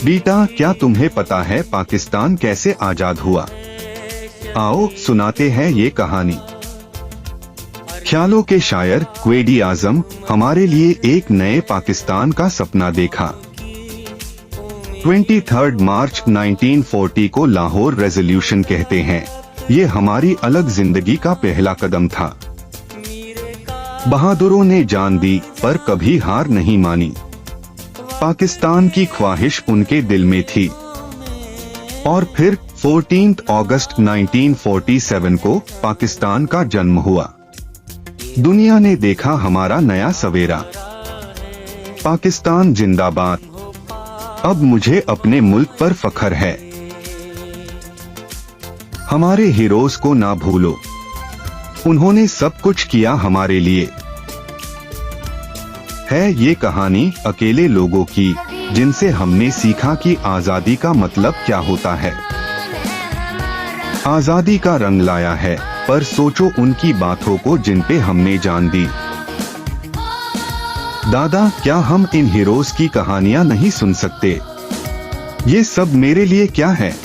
बेटा, क्या तुम्हें पता है पाकिस्तान कैसे आजाद हुआ? आओ सुनाते हैं ये कहानी। ख्यालों के शायर क्वेडी आजम हमारे लिए एक नए पाकिस्तान का सपना देखा। 23 मार्च 1940 को लाहौर रेजोल्यूशन कहते हैं। ये हमारी अलग जिंदगी का पहला कदम था। बहादुरों ने जान दी पर कभी हार नहीं मानी। पाकिस्तान की ख्वाहिश उनके दिल में थी। और फिर 14 अगस्त 1947 को पाकिस्तान का जन्म हुआ। दुनिया ने देखा हमारा नया सवेरा। पाकिस्तान जिंदाबाद। अब मुझे अपने मुल्क पर फख्र है। हमारे हीरोज को ना भूलो, उन्होंने सब कुछ किया हमारे लिए। है ये कहानी अकेले लोगों की, जिनसे हमने सीखा कि आजादी का मतलब क्या होता है। आजादी का रंग लाया है, पर सोचो उनकी बातों को जिन पे हमने जान दी। दादा, क्या हम इन हीरोज की कहानियां नहीं सुन सकते? ये सब मेरे लिए क्या है?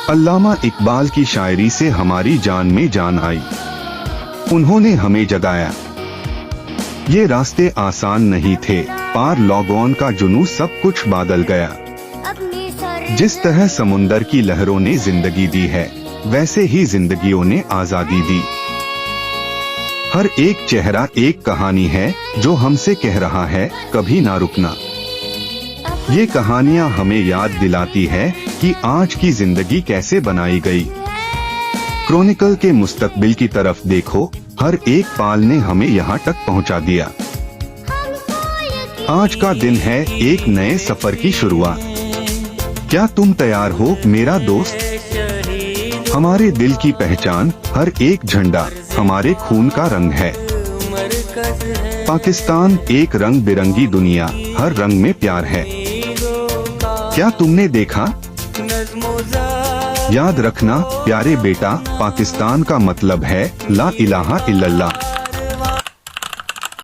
अल्लामा इकबाल की शायरी से हमारी जान में जान आई। उन्होंने हमें जगाया। ये रास्ते आसान नहीं थे, पार लॉगऑन का जुनून सब कुछ बादल गया। जिस तरह समुंदर की लहरों ने जिंदगी दी है, वैसे ही जिंदगियों ने आजादी दी। हर एक चेहरा एक कहानी है जो हमसे कह रहा है कभी ना रुकना। ये कहानियां हमें याद दिलाती है कि आज की जिंदगी कैसे बनाई गई। क्रॉनिकल के मुस्तकबिल की तरफ देखो, हर एक पाल ने हमें यहाँ तक पहुँचा दिया। आज का दिन है एक नए सफर की शुरुआत। क्या तुम तैयार हो मेरा दोस्त? हमारे दिल की पहचान हर एक झंडा हमारे खून का रंग है। पाकिस्तान एक रंग बिरंगी दुनिया, हर रंग में प्यार है। क्या तुमने देखा? याद रखना प्यारे बेटा, पाकिस्तान का मतलब है ला इलाहा इल्लल्लाह।